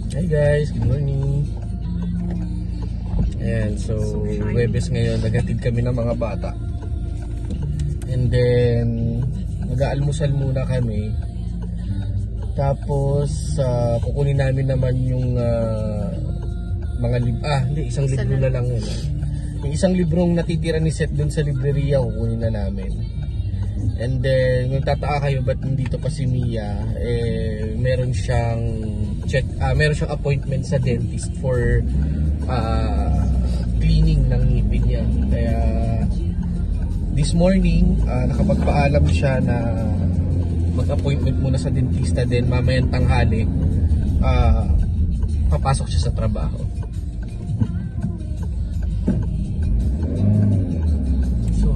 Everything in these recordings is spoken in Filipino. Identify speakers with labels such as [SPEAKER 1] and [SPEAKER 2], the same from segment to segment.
[SPEAKER 1] Hi guys, good morning. Ayan, so Huwebes ngayon, naghatid kami ng mga bata. And then mag-aalmusal muna kami. Tapos kukunin namin naman yung mga isang libro na lang yun. Yung isang librong natitira ni Seth dun sa libreria, kukunin na namin. And then yung tataka kayo ba't nandito pa si Mia, meron siyang appointment sa dentist for cleaning ng ngipin niya. Kaya this morning nakapagpaalam siya na mag-appointment muna sa dentista, then mamayang tanghali papasok siya sa trabaho. So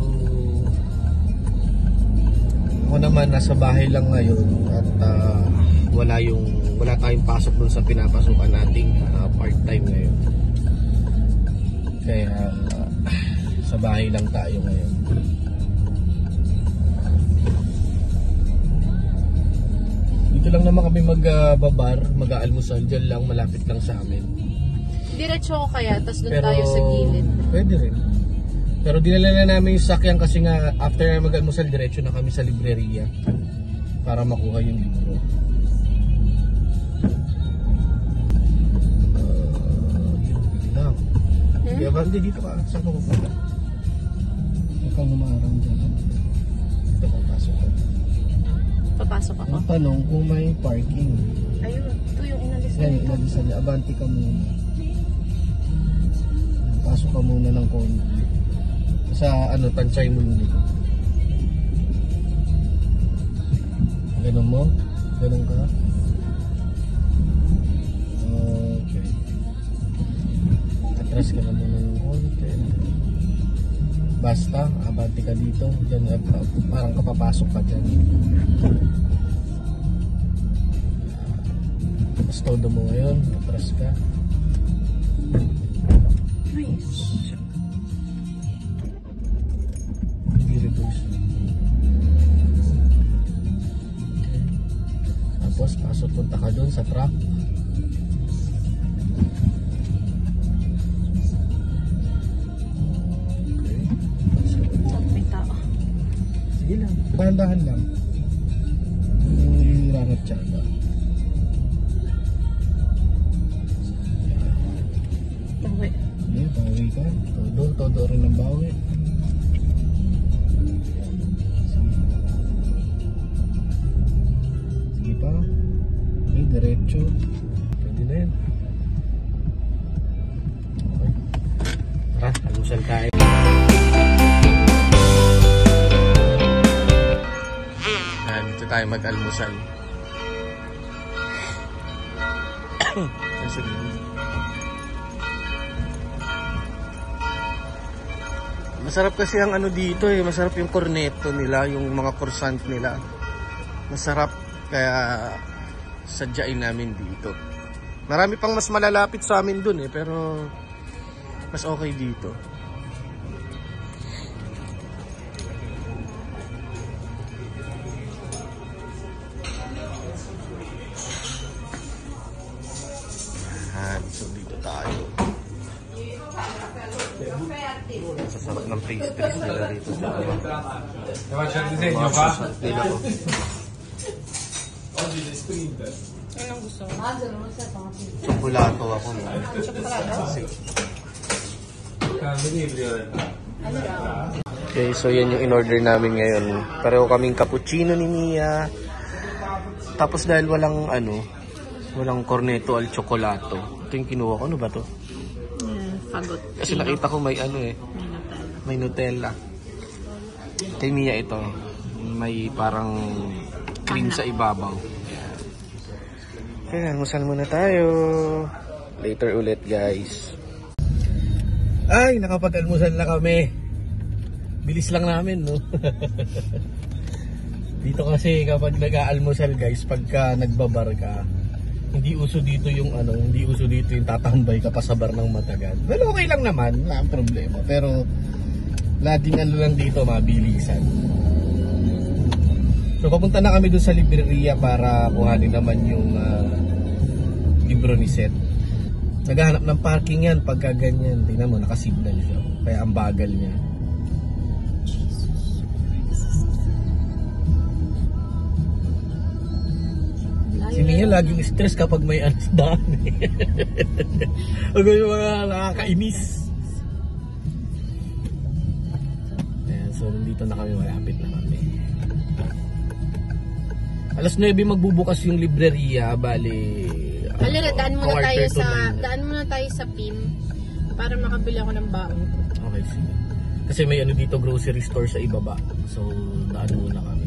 [SPEAKER 1] ako naman nasa bahay lang ngayon at wala tayong pasok dun sa pinapasukan nating part-time ngayon. Kaya sa bahay lang tayo ngayon. Dito lang naman kami mag-aalmusal, dyan lang, malapit lang sa amin.
[SPEAKER 2] Diretso ko kaya, tapos doon tayo sa gilid.
[SPEAKER 1] Pwede rin. Pero dinala na namin yung sakyan kasi nga after na mag-almusal, diretso na kami sa libreria para makuha yung libro. Kaya ba, hindi dito ka? Saan ka pupunta? Huwag kang umarang dyan. Ito, papasok ka.
[SPEAKER 2] Papasok ako?
[SPEAKER 1] Ang tanong kung may parking.
[SPEAKER 2] Ayun, ito yung inalisan
[SPEAKER 1] yan,
[SPEAKER 2] nito.
[SPEAKER 1] inalisan niya. Abanti ka muna. Pasok ka muna ng konti. Sa tansay mo yung dito. Ganun mo? Ganun ka? Okay. Atras ka na muna ng konti. Basta, abanti ka dito. Diyan, parang kapapasok ka dyan. Tapos todo mo ngayon. Atras ka.
[SPEAKER 2] Nice.
[SPEAKER 1] Hindi reverse. Okay. Tapos, pasok, punta ka doon sa truck. Sige lang, dahan-dahan lang. Yung rangat tiyada.
[SPEAKER 2] Bawi.
[SPEAKER 1] Hindi, bawi ka. Todo rin ang bawi. Sige pa. Okay, diretso. Pwede na yan. Okay. Tara, almusal tayo. Dito tayo mag-almusal. Masarap kasi ang dito masarap yung cornetto nila, yung mga croissant nila. Masarap, kaya sadyain namin dito. Marami pang mas malalapit sa amin dun pero mas okay dito. So dito tayo. Sa sarap ng pastries nila dito sa
[SPEAKER 2] Anong gusto mo?
[SPEAKER 1] Chocolate ako. Okay, so yan yung in-order namin ngayon. Pareho kaming cappuccino ni Mia. Tapos dahil walang cornetto al cioccolato. Ito yung kinuha ko. Ano ba to?
[SPEAKER 2] Fagot.
[SPEAKER 1] Kasi nakita ko may may Nutella. Kay Mia ito. May parang cream sa ibabaw. Kaya almusal muna tayo. Later ulit guys. Ay, nakapag-almusal na kami. Bilis lang namin, no? Dito kasi kapag nag-aalmusal guys, pagka nagbabar ka, hindi uso dito yung tatambay ka pa sa bar ng matagal. Well, okay lang naman, wala ang problema. Pero laging lang dito, mabilisan. So papunta na kami dun sa libreria para kuhanin naman yung libro ni Seth. Naghahanap ng parking yan pagka ganyan. Tingnan mo, nakasignal siya. Kaya ang bagal niya. Si Mia laging stress kapag may daan. Pag may mga nakakainis. Ayan, so nandito na kami, malapit na kami. Alas 9 magbubukas yung libreriya, bali.
[SPEAKER 2] Alira, daan muna tayo sa PIM para makabili ako ng baon ko.
[SPEAKER 1] Okay, sige. Kasi may ano dito, grocery store sa ibaba. So, daan muna kami.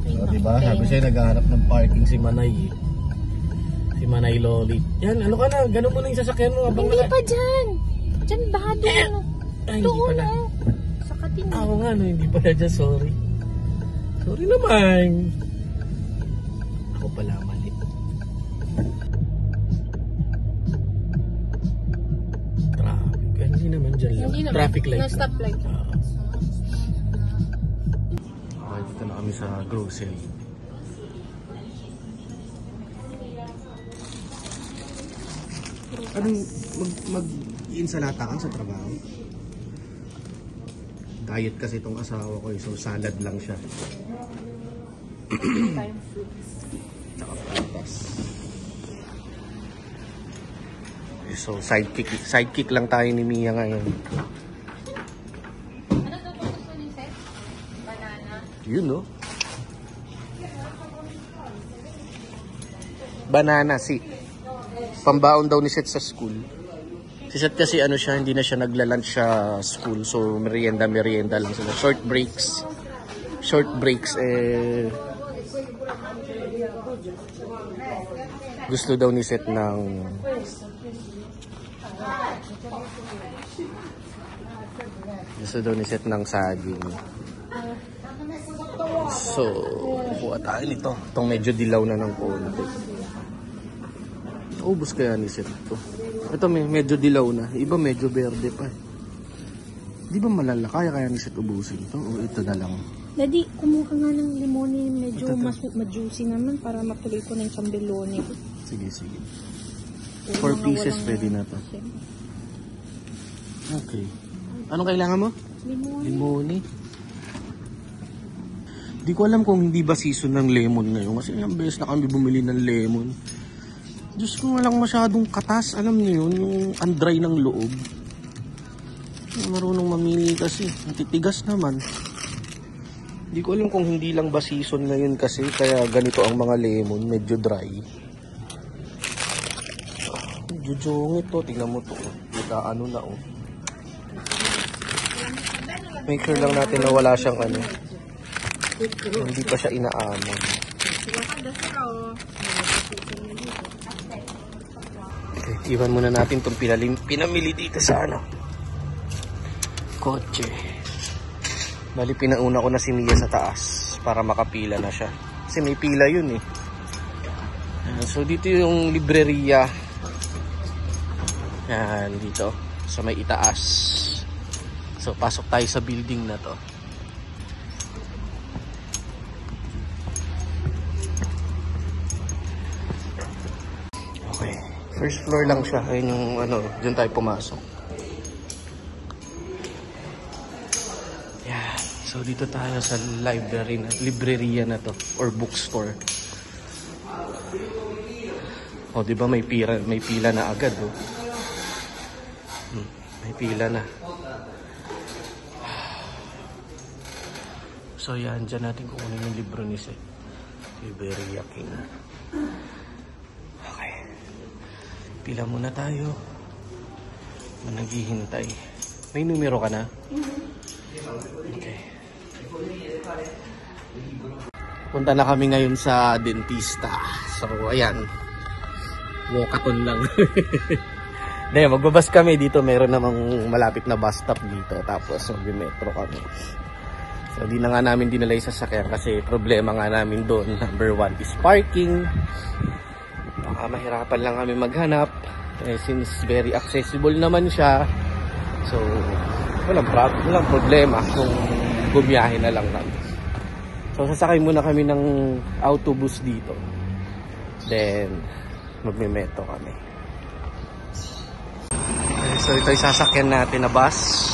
[SPEAKER 1] So, diba? Sabi sa'yo, naghahanap ng parking si Manay eh. Si Manay Loli. Yan, ano ka na? Ganun mo na yung sasakyan mo.
[SPEAKER 2] Hindi pa dyan! Dyan ba? Doon.
[SPEAKER 1] Ay, hindi pala.
[SPEAKER 2] Sa katin.
[SPEAKER 1] Ako nga, no, hindi pala dyan. Sorry. Sorry naman. Ako pala mali. Traffic. Hindi naman dyan lang.
[SPEAKER 2] Hindi naman.
[SPEAKER 1] Traffic light.
[SPEAKER 2] No stoplight.
[SPEAKER 1] Dito na kami sa grocery. Anong mag-insalata ka sa trabaho? Diet kasi itong asawa ko eh, so salad lang siya. Tsaka patas. So sidekick lang tayo ni Mia ngayon.
[SPEAKER 2] Ano to po gusto ni Seth? Banana?
[SPEAKER 1] Yun no? Banana si pambaon daw ni Seth sa school. Si Seth kasi ano siya, hindi na siya nagla-lunch sa school. So merienda lang sila. Short breaks eh gusto daw ni Seth ng saging. So, kuha tayo nito. Itong medyo dilaw na ng konti. Ubus kaya ni Seth ito. Ito medyo dilaw na. Iba medyo verde pa. Di ba malala? Kaya ni Seth ubusin ito? O ito na lang?
[SPEAKER 2] Daddy, kumuha nga ng limoni. Medyo ma-juicy naman para matuloy ko ng cambelone.
[SPEAKER 1] Sige. 4 pieces pwede na to. Okay. Anong kailangan mo? Limoni. Di ko alam kung hindi ba season ng lemon ngayon. Kasi ilang beses na kami bumili ng lemon. Diyos ko, walang masyadong katas. Alam niyo yun, yung andry ng loob. Marunong mamili kasi. Titigas naman. Di ko alam kung hindi lang ba season ngayon kasi. Kaya ganito ang mga lemon. Medyo dry. Medyo jongit to. Tingnan mo to. Ano na oh. Make sure lang natin na wala siyang ano. Hindi pa siya inaamon. Okay, iwan muna natin itong pinamili dito sa ano. Kotse. Bali pinauna ko na si Mia sa taas para makapila na siya. Kasi may pila yun eh. So dito yung libreriya. Yan dito sa may itaas. So, pasok tayo sa building na to. Okay. First floor lang siya. Ayun yung ano, dyan tayo pumasok. Yeah. So, dito tayo sa libreriya na to. Or bookstore. O, di ba may pila na agad, oh. May pila na. So yan, dyan natin kukunin yung libro ni Seth. Libreriya King. Okay. Pila muna tayo. Naghihintay. May numero ka na? Okay. Punta na kami ngayon sa dentista. So ayan. Walkathon lang. Dahil magbabas kami dito. Meron namang malapit na bus stop dito. Tapos mag-metro kami. So, di na nga namin dinala yung sasakyan kasi problema nga namin doon. Number 1 is parking. Baka mahirapan lang kami maghanap. Since very accessible naman siya. So, walang problema kung bumiyahe na lang namin. So, sasakay muna kami ng autobus dito. Then, magme-metro kami. So, ito yung sasakyan natin na bus.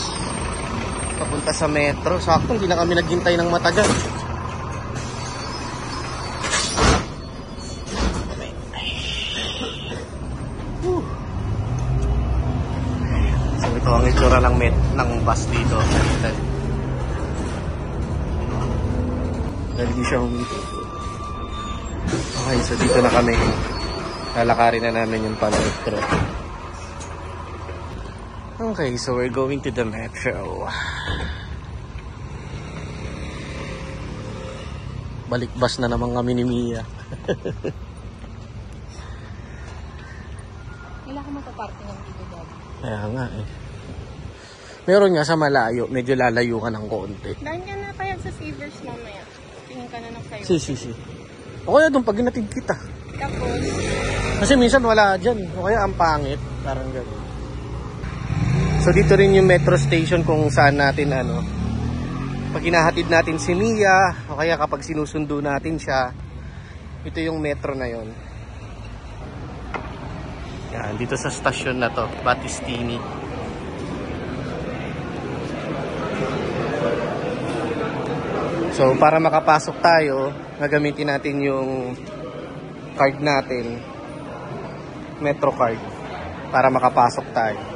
[SPEAKER 1] Papunta sa metro. Sakto, hindi na kami naghintay ng matagal. So, ito ang itsura ng bus dito. Dahil di siya humito. Okay, so dito na kami. Lalakarin na namin yung metro. Okay, so we're going to the metro. Balik bus na naman kami ni Mia.
[SPEAKER 2] Kailangan mapaparte ng dito, Dad.
[SPEAKER 1] Kaya nga eh. Meron nga sa malayo, medyo lalayo ka ng konti.
[SPEAKER 2] Dahil ka na kaya sa Savers mamaya. Tingin ka na ng sayo.
[SPEAKER 1] Si. O kaya doon, pag ginatid kita.
[SPEAKER 2] Tapos,
[SPEAKER 1] Kasi minsan wala dyan. O kaya ang pangit. Parang gano'n. So dito rin yung metro station kung saan natin pag hinahatid natin si Mia, o kaya kapag sinusundo natin siya, ito yung metro na yon. Yan, dito sa stasyon na to, Battistini. So para makapasok tayo, gagamitin natin yung card natin, metro card, para makapasok tayo.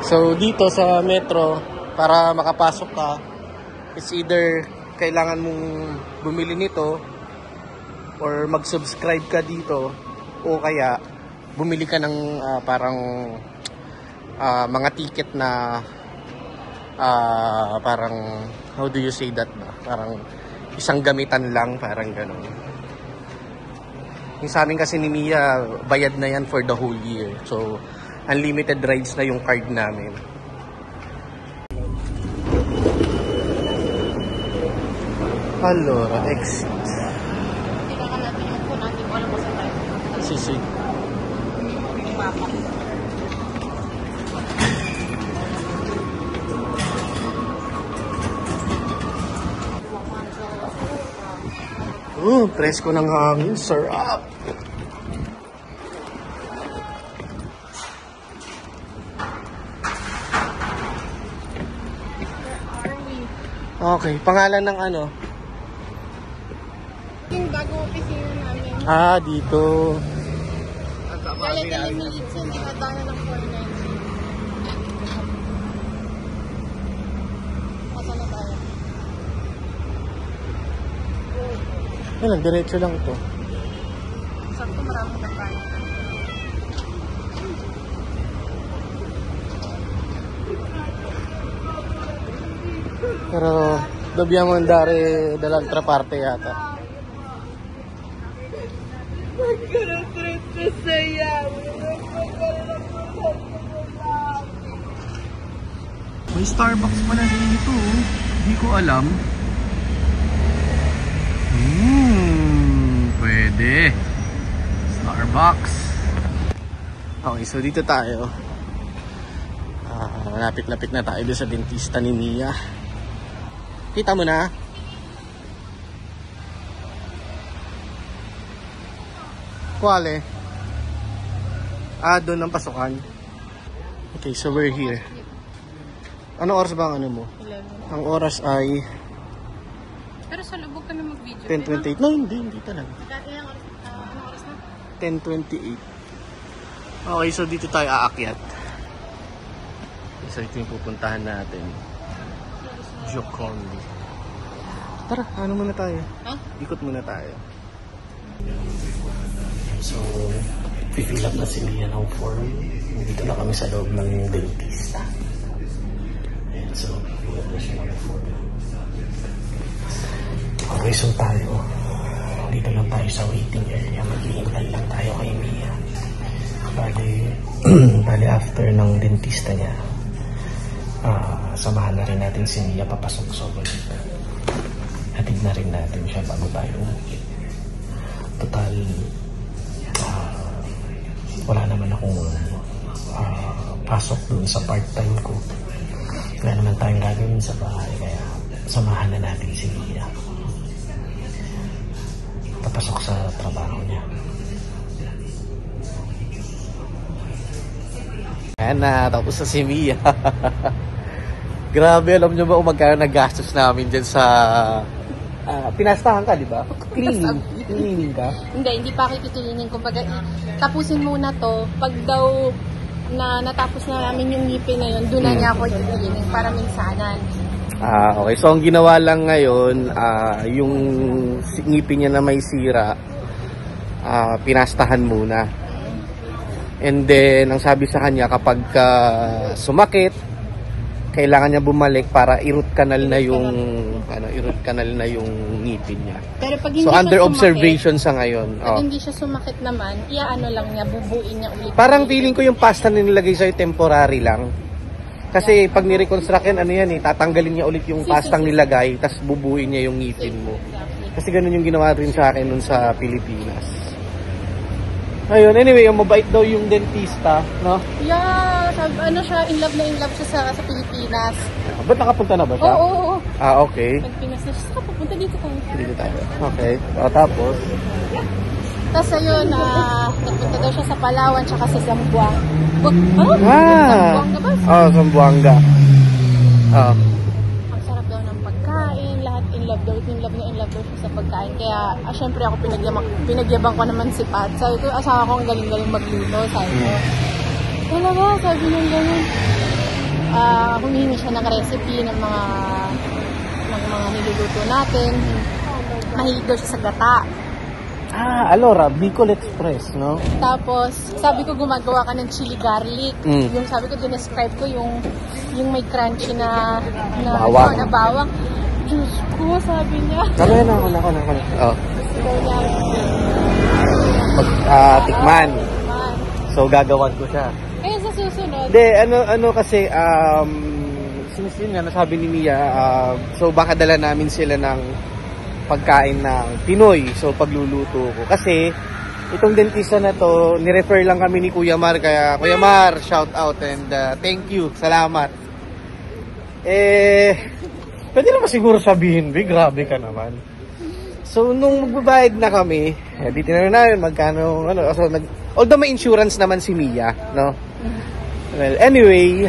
[SPEAKER 1] So dito sa metro, para makapasok ka, it's either kailangan mong bumili nito or mag-subscribe ka dito, o kaya bumili ka ng parang mga ticket na parang, how do you say that ba? Parang isang gamitan lang, parang gano'n. Yung sa amin kasi ni Mia, bayad na yan for the whole year. So unlimited rides na yung card namin. Allora, exit.
[SPEAKER 2] kailangan natin yung phone natin. Wala mo sa tayo.
[SPEAKER 1] Sisi.
[SPEAKER 2] Yung mapa.
[SPEAKER 1] Presko ng hangin. Sarap. Okay, pangalan ng
[SPEAKER 2] Yung bagong opisina namin.
[SPEAKER 1] dito.
[SPEAKER 2] Kaya telemedicine, di ba tayo ng 490? Masa na tayo?
[SPEAKER 1] Ano, diretso lang ito.
[SPEAKER 2] Sakto maraming kapan.
[SPEAKER 1] Pero dobbiamo andare dall'altra parte yata. May Starbucks pala dito. Hindi ko alam. Pwede. Starbucks. Okay, so dito tayo. Malapit-lapit na tayo doon sa dentista ni Mia. Kita mo na? Quale? Doon ang pasukan. Okay, so we're here. Ano oras ba ang mo?
[SPEAKER 2] 11.
[SPEAKER 1] Ang oras ay
[SPEAKER 2] Pero sa lubog ka na mag-video.
[SPEAKER 1] 10:28. No, hindi talaga.
[SPEAKER 2] Ilang oras, anong oras na?
[SPEAKER 1] 10:28. Okay, so dito tayo aakyat. So ito yung pupuntahan natin. Giocondo. Tara, muna tayo? Ikot muna tayo. So, pifill up na si Mia ng form. Dito na kami sa loob ng dentista. Ayan, so, pifill up na siya ng form. Okay, so tayo. Dito lang tayo sa waiting area. Maghihintay lang tayo kay Mia. Bali after ng dentista niya, samahan na rin natin si Mia papasok sa ulit. Hatid na rin natin siya bago tayo umuwi. Total, wala naman akong pasok dun sa part-time ko. Wala naman tayong gagawin sa bahay, kaya samahan na natin si Mia. Papasok sa trabaho niya. Ayan na, tapos na si Mia. Grabe, alam nyo ba kung magkano nagastos namin dyan sa... pinastahan ka, di ba? Cleaning ka?
[SPEAKER 2] Hindi pa kikikilinin. Kumbaga, tapusin muna to. Pag daw na natapos na namin yung ngipin na yun, doon na niya ako kikilinin para minsanan.
[SPEAKER 1] Okay. So, ang ginawa lang ngayon, yung ngipin niya na may sira, pinastahan muna. And then, ang sabi sa kanya, kapag sumakit, kailangan niya bumalik para i-root canal na yung ngipin niya.
[SPEAKER 2] Pero pag hindi
[SPEAKER 1] so
[SPEAKER 2] siya
[SPEAKER 1] under
[SPEAKER 2] sumakit,
[SPEAKER 1] observation sa ngayon.
[SPEAKER 2] Pag hindi siya sumakit naman, iaano lang niya, bubuin niya ulit.
[SPEAKER 1] Parang feeling ko yung pasta na nilagay sa'yo temporary lang. Kasi pag ni-reconstruct yan, tatanggalin niya ulit yung pastang nilagay, tapos bubuin niya yung ngipin mo. Kasi ganun yung ginawa rin sa akin nun sa Pilipinas. Ayun, anyway, yung mabait daw yung dentista, no?
[SPEAKER 2] Yeah, siya, in love siya sa Pilipinas.
[SPEAKER 1] Ba't nakapunta na ba siya?
[SPEAKER 2] Oo.
[SPEAKER 1] Okay.
[SPEAKER 2] Pag Pinas na siya, pupunta dito tayo.
[SPEAKER 1] Dito tayo. Okay. Tapos?
[SPEAKER 2] Tapos ayun, nagpunta daw siya sa Palawan tsaka sa Zamboanga.
[SPEAKER 1] Zamboanga ba? Zamboanga.
[SPEAKER 2] Ang sarap daw ng pagkain, lahat in love daw siya sa pagkain. Kaya, syempre ako pinagyabang ko naman si Pat. Sabi ko, asawa ko ang galing-galing magluto. Sabi ko, talaga, sabi niya gano'n. Humihingi siya ng recipe ng mga niluluto natin. Mahilig daw siya sa gata.
[SPEAKER 1] Alora, Bicol Express, no?
[SPEAKER 2] Tapos, sabi ko gumagawa ka ng chili garlic. Yung sabi ko, dinescribe ko yung may crunchy na bawang. Diyos ko, sabi niya.
[SPEAKER 1] Sabi na ako. Tikman. So, gagawan ko siya.
[SPEAKER 2] Kaya sa susunod.
[SPEAKER 1] Hindi, ano kasi, since yun nga, nasabi ni Mia, so baka dala namin sila ng pagkain ng Pinoy. So, pagluluto ko. Kasi, itong dentista na to, nirefer lang kami ni Kuya Mar. Kaya, Kuya Mar, shout out and thank you. Salamat. Pwede naman siguro sabihin, grabe ka naman. So, nung magbabayad na kami, di tinanong namin magkano, although may insurance naman si Mia, no? Well, anyway,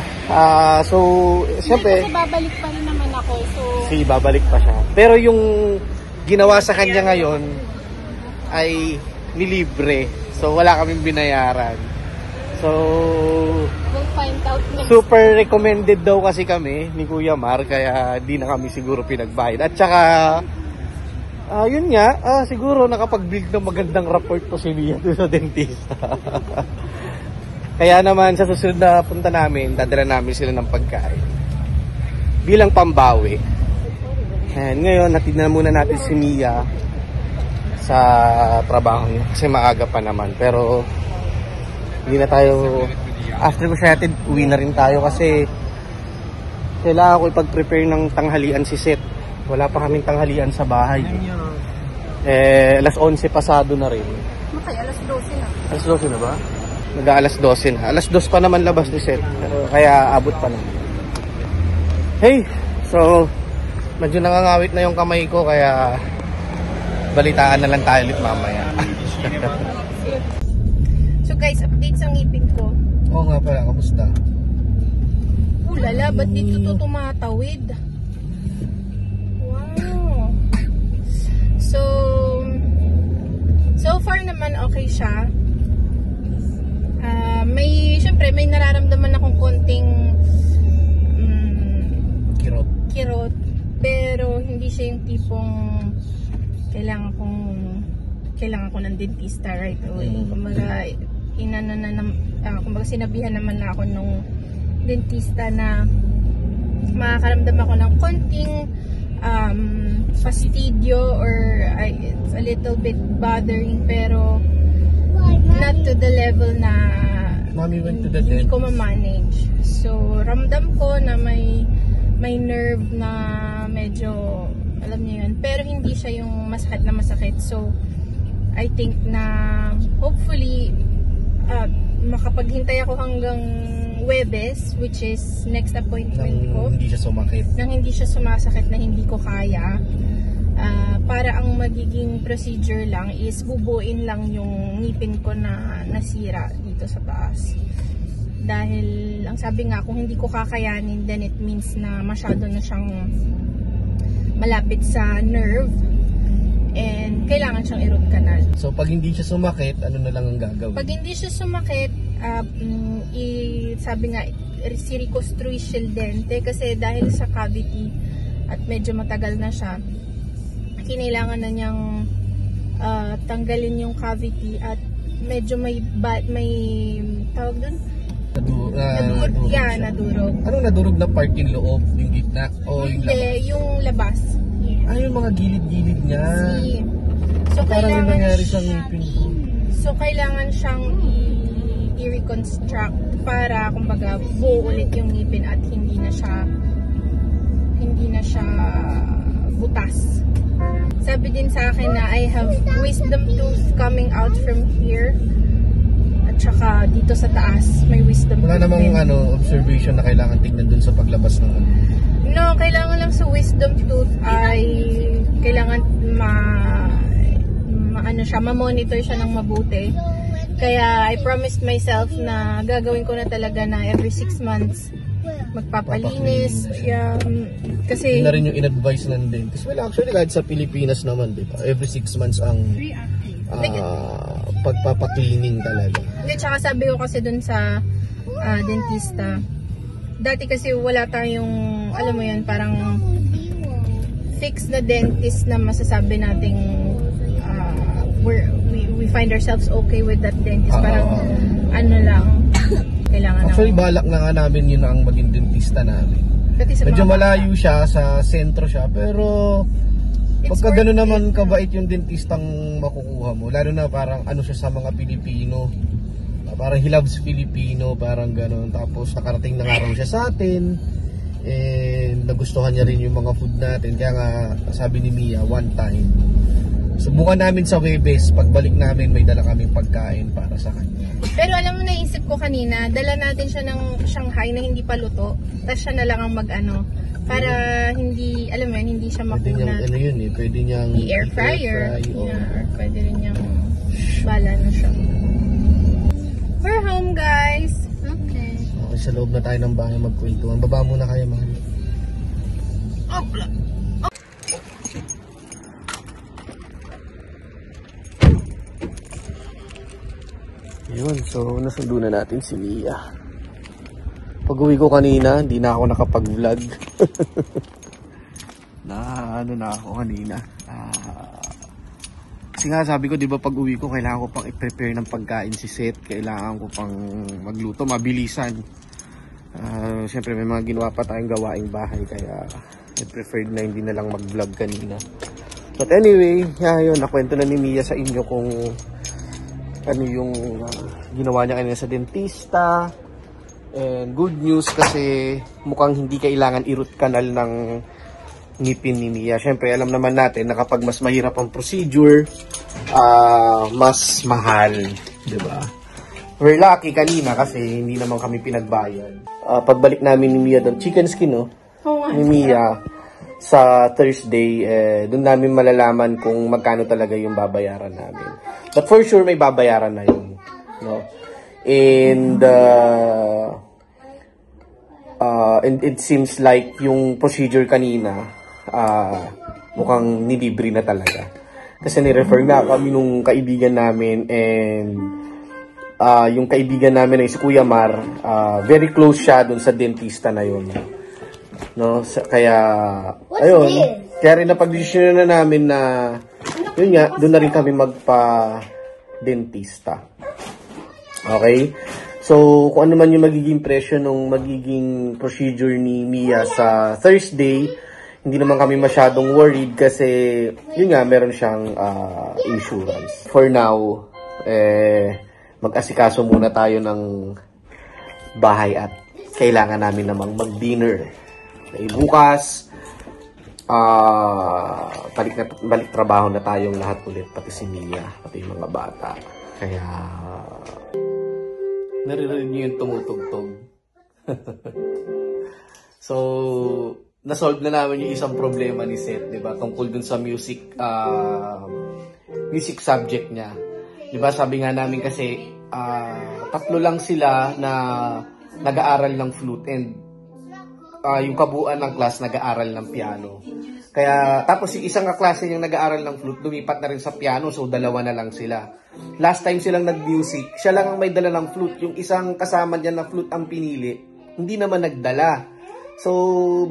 [SPEAKER 1] so, siyempre,
[SPEAKER 2] kasi babalik pa rin naman ako, so...
[SPEAKER 1] babalik pa siya. Pero yung ginawa sa kanya ngayon ay nilibre. So, wala kaming binayaran. So,
[SPEAKER 2] we'll find out next.
[SPEAKER 1] Super recommended daw kasi kami ni Kuya Mar, kaya di na kami siguro pinagbayad. At saka, yun nga, siguro nakapag-build ng magandang rapport to si Mia sa dentista. Kaya naman sa susunod na punta namin, dadala namin sila ng pagkain bilang pambawi. And ngayon, hatid na muna natin si Mia sa trabaho niya kasi maaga pa naman. Pero hindi na tayo, after ko siya hatid, uwi na rin tayo kasi kailangan ko ipag-prepare ng tanghalian si Seth. Wala pa kaming tanghalian sa bahay. Alas 11 pasado na rin.
[SPEAKER 2] Okay, alas 12 na.
[SPEAKER 1] Alas 12 na ba? Mag-aalas 12 na. Alas 2 pa naman labas ni Seth. Kaya abot pa na. Hey! So, medyo nangangawit na yung kamay ko kaya balitaan na lang tayo ulit mamaya.
[SPEAKER 2] So guys, update sa ngipin ko.
[SPEAKER 1] Oo nga pala, kamusta?
[SPEAKER 2] Ulala, ba't dito to tumatawid? Wow! So far naman okay siya. Syempre may nararamdaman akong konting kirot. Pero hindi siya yung tipong kailangan ko ng dentista right away. Kumbaga sinabihan naman na ako nung dentista na makakaramdam ako ng konting fastidio or it's a little bit bothering pero not to the level na
[SPEAKER 1] Mommy went to the
[SPEAKER 2] hindi
[SPEAKER 1] dentist.
[SPEAKER 2] ko ma-manage. So ramdam ko na may nerve na medyo alam niyo yun, pero hindi siya yung masakit. So I think na hopefully makapaghintay ako hanggang Huwebes, which is next appointment ko.
[SPEAKER 1] Hindi siya sumakit.
[SPEAKER 2] Nang hindi siya sumasakit na hindi ko kaya. Para ang magiging procedure lang is bubuin lang yung ngipin ko na nasira dito sa taas. Dahil ang sabi nga, kung hindi ko kakayanin, then it means na masyado na siyang malapit sa nerve and kailangan siyang i-root canal.
[SPEAKER 1] So pag hindi siya sumakit, ano na lang ang gagawin?
[SPEAKER 2] Pag hindi siya sumakit, sabi nga, si reconstruct dente kasi dahil sa cavity at medyo matagal na siya, kinailangan na niyang tanggalin yung cavity at medyo may tawag doon? Nadurog.
[SPEAKER 1] Anong nadurog na part yung loob? Yung gitna? O yung labas?
[SPEAKER 2] Hindi, yung labas.
[SPEAKER 1] Yung mga gilid-gilid niya.
[SPEAKER 2] So,
[SPEAKER 1] parang yung nangyari sa
[SPEAKER 2] siya,
[SPEAKER 1] ngipin.
[SPEAKER 2] so kailangan siyang i-reconstruct para kumbaga buo ulit yung ngipin at hindi na siya butas. Sabi din sa akin na I have wisdom tooth coming out from here. Tsaka dito sa taas, may wisdom.
[SPEAKER 1] Wala namang observation na kailangan tignan dun sa paglabas ng
[SPEAKER 2] No, kailangan lang sa wisdom tooth ay kailangan ma-monitor siya ng mabuti. Kaya I promised myself na gagawin ko na talaga na every 6 months magpapalinis. Kasi
[SPEAKER 1] yun na rin yung in-advise ng dentist. Well, actually, kahit sa Pilipinas naman, di ba? Every 6 months ang pagpapaklining talaga.
[SPEAKER 2] Hindi, tsaka sabi ko kasi dun sa dentista, dati kasi wala tayong, alam mo yun, parang fixed na dentist na masasabi nating we find ourselves okay with that dentist. Parang lang, kailangan
[SPEAKER 1] actually, balak na nga namin yun ang maging dentista namin. Medyo malayo siya, sa sentro siya, pero pagka gano'n naman kabait yung dentistang makukuha mo, lalo na parang siya sa mga Pilipino, parang he loves Filipino, parang gano'n. Tapos nakarating na nga raw siya sa atin, and nagustuhan niya rin yung mga food natin. Kaya nga sabi ni Mia, one time subukan namin sa Huwebes, pagbalik namin may dala kaming pagkain para sa kanya.
[SPEAKER 2] Pero alam mo, naisip ko kanina, dala natin siya ng Shanghai na hindi pa luto, tapos siya na lang ang para hindi, alam mo yun, hindi siya makunat.
[SPEAKER 1] Pwede niyang, pwede niyang
[SPEAKER 2] i-air fryer. Or pwede rin niyang bala na siya. We're home, guys. Okay.
[SPEAKER 1] Sa loob na tayo ng bahay magkwentuhan. Baba muna kayo, mahal. Yun, so nasundo na natin si Mia. Pag-uwi ko kanina, hindi na ako nakapag-vlog. na ako kanina. Kasi nga sabi ko, di ba pag-uwi ko, kailangan ko pang i-prepare ng pagkain si Seth. Kailangan ko pang magluto, mabilisan. Siyempre may mga ginawa pa tayong gawaing bahay, kaya I preferred na hindi na lang mag-vlog kanina. But anyway, yun, nakwento na ni Mia sa inyo kung ano yung ginawa niya kanina sa dentista. And good news kasi mukhang hindi kailangan i-root canal ng ngipin ni Mia. Siyempre alam naman natin na kapag mas mahirap ang procedure, mas mahal, diba? We're lucky kanina kasi hindi naman kami pinagbayad. Pagbalik namin ni Mia doon, chicken skin ni Mia sa Thursday, doon namin malalaman kung magkano talaga yung babayaran namin. But for sure may babayaran na yun, no? And it seems like yung procedure kanina mukhang nilibre na talaga. Kasi ni-refer na kami nung kaibigan namin, and yung kaibigan namin ay si Kuya Mar, very close siya dun sa dentista na yun. No? Kaya, ayun, kaya rin napag-desisyon na namin na yun nga, dun na rin kami magpa-dentista. Okay? So, kung ano man yung magiging presyo nung magiging procedure ni Mia sa Thursday, hindi naman kami masyadong worried kasi, yun nga, meron siyang insurance. For now, mag-asikaso muna tayo ng bahay at kailangan namin namang mag-dinner. Bukas, balik trabaho na tayong lahat ulit, pati si Mia, pati yung mga bata. Kaya Naririnig niyo yung tumutugtog. So, na-solve na namin yung isang problema ni Seth, di ba? Tungkol dun sa music subject niya. Di ba, sabi nga namin kasi, tatlo lang sila na nag-aaral ng flute and yung kabuuan ng class nag-aaral ng piano. Kaya, tapos yung isang kaklase niyang nag-aaral ng flute, lumipat na rin sa piano, so dalawa na lang sila. Last time silang nag-music, siya lang ang may dala ng flute. Yung isang kasama niya na flute ang pinili, hindi naman nagdala. So,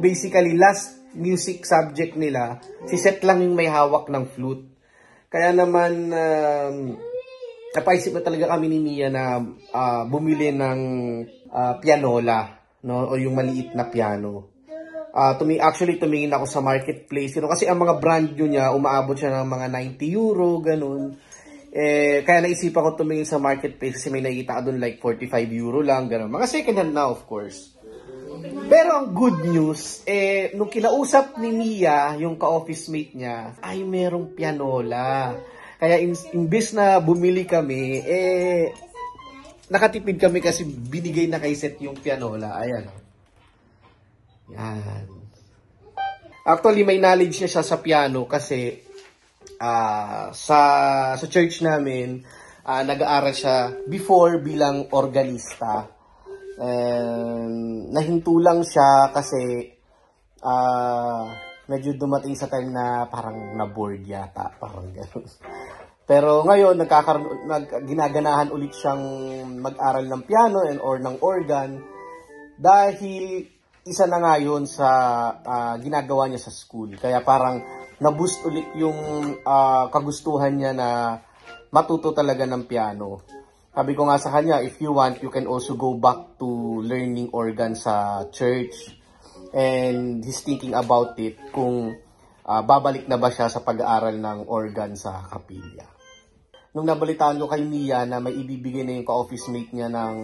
[SPEAKER 1] basically, last music subject nila, si Seth lang yung may hawak ng flute. Kaya naman, napaisip na talaga kami ni Mia na bumili ng pianola, no? O yung maliit na piano. Actually, tumingin ako sa marketplace. Kasi ang mga brand new niya, umaabot siya ng mga 90 euro, ganun. Kaya naisipan ko tumingin sa marketplace kasi may nakita ka doon like 45 euro lang, ganun. Mga second hand na, of course. Pero ang good news, nung kinausap ni Mia, yung ka-office mate niya, ay merong pianola. Kaya imbes na bumili kami, nakatipid kami kasi binigay na kay Seth yung pianola. Ayan. Yan. Actually, may knowledge niya siya sa piano kasi sa church namin, nag-aaral siya before bilang organista. Nahinto lang siya kasi medyo dumating sa time na parang na-bored yata. Parang gano'n. Pero ngayon, ginaganahan ulit siyang mag-aral ng piano or ng organ dahil isa na nga yun sa ginagawa niya sa school. Kaya parang na-boost ulit yung kagustuhan niya na matuto talaga ng piano. Sabi ko nga sa kanya, if you want, you can also go back to learning organ sa church. And he's thinking about it kung babalik na ba siya sa pag-aaral ng organ sa kapilya. Nung nabalitaan ko kay Mia na may ibibigay na yung ka-office mate niya ng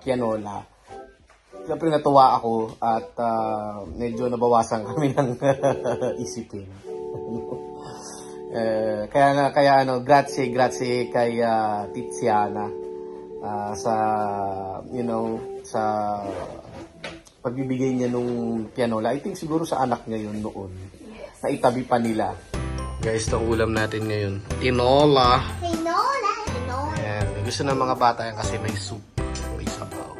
[SPEAKER 1] pianola, siyempre natuwa ako at medyo nabawasan kami ng isipin. Kaya grazie kay Tiziana sa sa pagbibigay niya nung pianola. I think siguro sa anak niya yun noon. Naitabi pa nila. Guys, itong ulam natin ngayon. Tinola. Ayan, may gusto ng mga bata yan kasi may soup. May sabaw.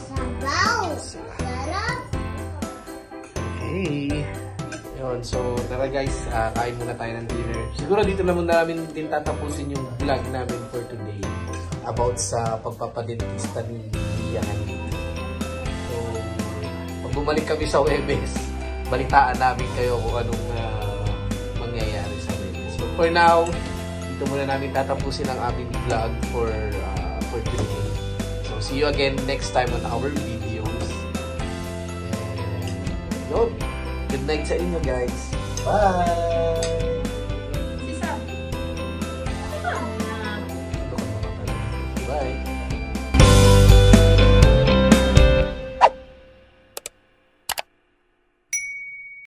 [SPEAKER 1] Sabaw! Sarap! Okay. Yun, so tara guys, kain muna tayo ng dinner. Siguro dito naman namin din tatapusin yung vlog namin for today about sa pagpapadentista ni Lian. So, pag bumalik kami sa Webes, balitaan namin kayo kung anong mangyayari sa Webes. So for now, dito muna namin tatapusin ang aming vlog for today. So see you again next time on our videos. And yun. Good night sa inyo, guys. Bye! Bye!